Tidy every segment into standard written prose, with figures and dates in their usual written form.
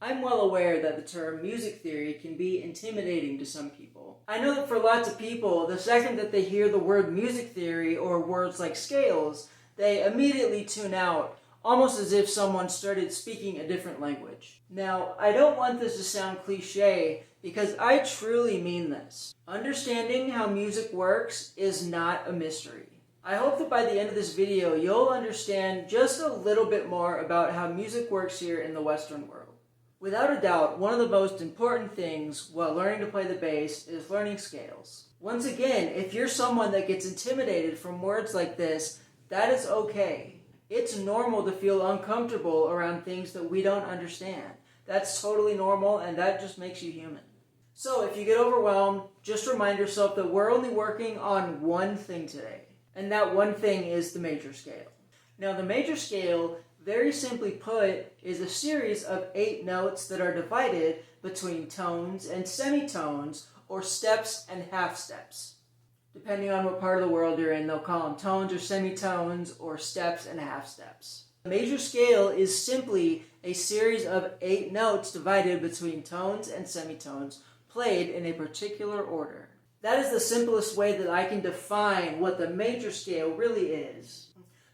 I'm well aware that the term music theory can be intimidating to some people. I know that for lots of people, the second that they hear the word music theory or words like scales, they immediately tune out, almost as if someone started speaking a different language. Now, I don't want this to sound cliche, because I truly mean this. Understanding how music works is not a mystery. I hope that by the end of this video, you'll understand just a little bit more about how music works here in the Western world. Without a doubt, one of the most important things while learning to play the bass is learning scales. Once again, if you're someone that gets intimidated from words like this, that is okay. It's normal to feel uncomfortable around things that we don't understand. That's totally normal, and that just makes you human. So if you get overwhelmed, just remind yourself that we're only working on one thing today. And that one thing is the major scale. Now the major scale, very simply put, is a series of 8 notes that are divided between tones and semitones, or steps and half steps. Depending on what part of the world you're in, they'll call them tones or semitones, or steps and half steps. The major scale is simply a series of 8 notes divided between tones and semitones, played in a particular order. That is the simplest way that I can define what the major scale really is.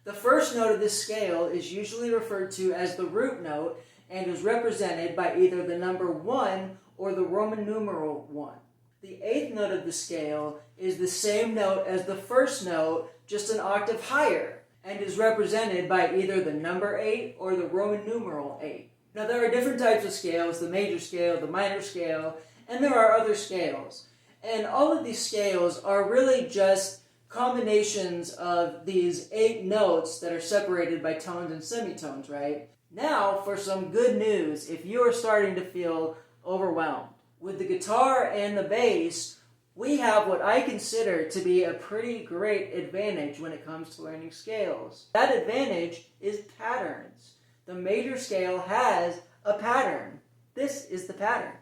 The first note of this scale is usually referred to as the root note and is represented by either the number 1 or the Roman numeral 1. The 8th note of the scale is the same note as the first note, just an octave higher, and is represented by either the number 8 or the Roman numeral 8. Now there are different types of scales, the major scale, the minor scale, and there are other scales. And all of these scales are really just combinations of these 8 notes that are separated by tones and semitones, right? Now for some good news, if you are starting to feel overwhelmed. With the guitar and the bass, we have what I consider to be a pretty great advantage when it comes to learning scales. That advantage is patterns. The major scale has a pattern. This is the pattern.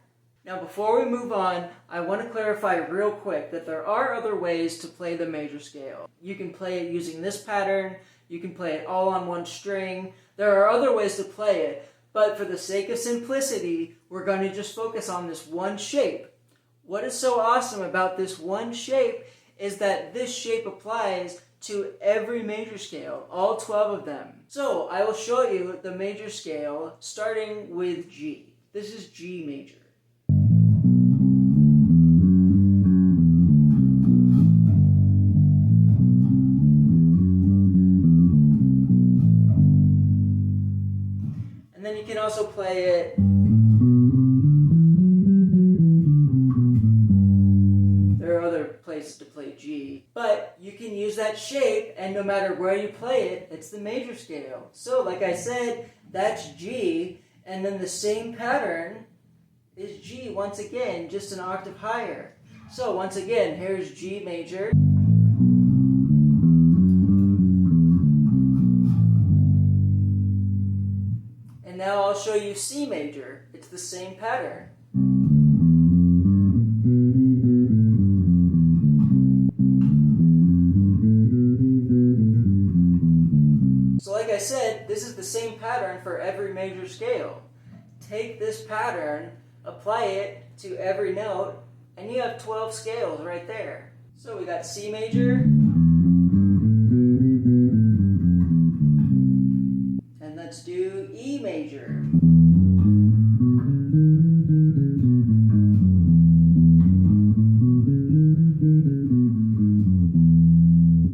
Now before we move on, I want to clarify real quick that there are other ways to play the major scale. You can play it using this pattern, you can play it all on one string. There are other ways to play it, but for the sake of simplicity, we're going to just focus on this one shape. What is so awesome about this one shape is that this shape applies to every major scale, all 12 of them. So I will show you the major scale starting with G. This is G major. And then you can also play it to play G, but you can use that shape, and no matter where you play it, it's the major scale. So like I said, that's G, and then the same pattern is G once again, just an octave higher. So once again, here's G major, and now I'll show you C major. It's the same pattern. So like I said, this is the same pattern for every major scale. Take this pattern, apply it to every note, and you have 12 scales right there. So we got C major, and let's do E major.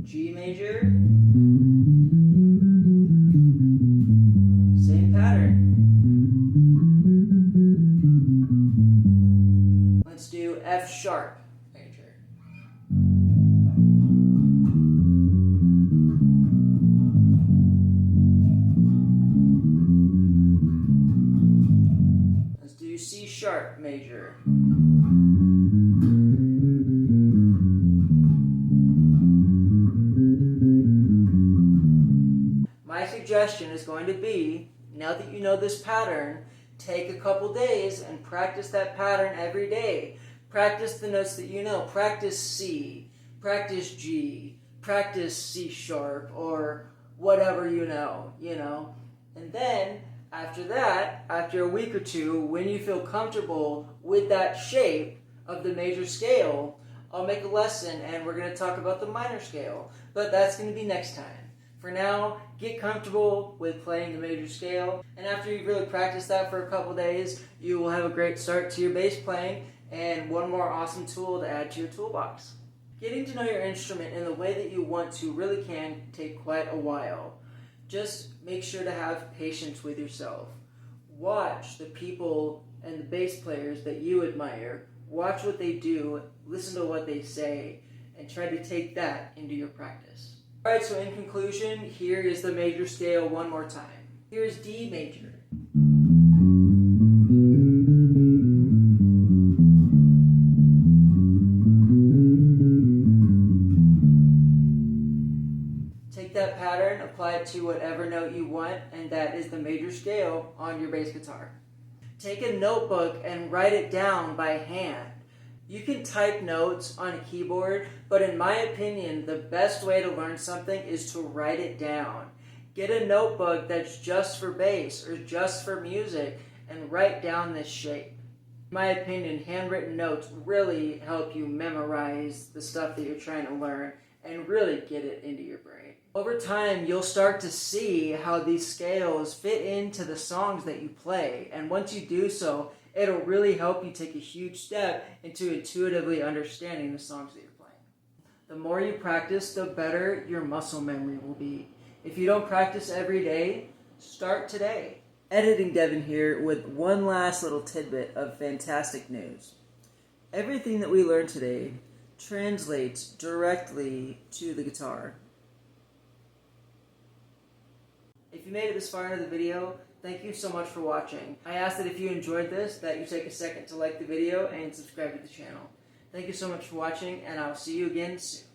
G major. Same pattern. Let's do F sharp major. Let's do C sharp major. My suggestion is going to be, now that you know this pattern, take a couple days and practice that pattern every day. Practice the notes that you know. Practice C, practice G, practice C sharp, or whatever you know. And then, After that, after a week or two, when you feel comfortable with that shape of the major scale, I'll make a lesson and we're going to talk about the minor scale. But that's going to be next time. For now, get comfortable with playing the major scale, and after you've really practiced that for a couple days, you will have a great start to your bass playing and one more awesome tool to add to your toolbox. Getting to know your instrument in the way that you want to really can take quite a while. Just make sure to have patience with yourself. Watch the people and the bass players that you admire. Watch what they do, listen to what they say, and try to take that into your practice. Alright, so in conclusion, here is the major scale one more time. Here's D major. Take that pattern, apply it to whatever note you want, and that is the major scale on your bass guitar. Take a notebook and write it down by hand. You can type notes on a keyboard, but in my opinion, the best way to learn something is to write it down. Get a notebook that's just for bass or just for music and write down this shape. In my opinion, handwritten notes really help you memorize the stuff that you're trying to learn and really get it into your brain. Over time, you'll start to see how these scales fit into the songs that you play, and once you do so, it'll really help you take a huge step into intuitively understanding the songs that you're playing. The more you practice, the better your muscle memory will be. If you don't practice every day, start today. Editing Devin here with one last little tidbit of fantastic news. Everything that we learned today translates directly to the guitar. If you made it this far into the video, thank you so much for watching. I ask that if you enjoyed this, that you take a second to like the video and subscribe to the channel. Thank you so much for watching, and I'll see you again soon.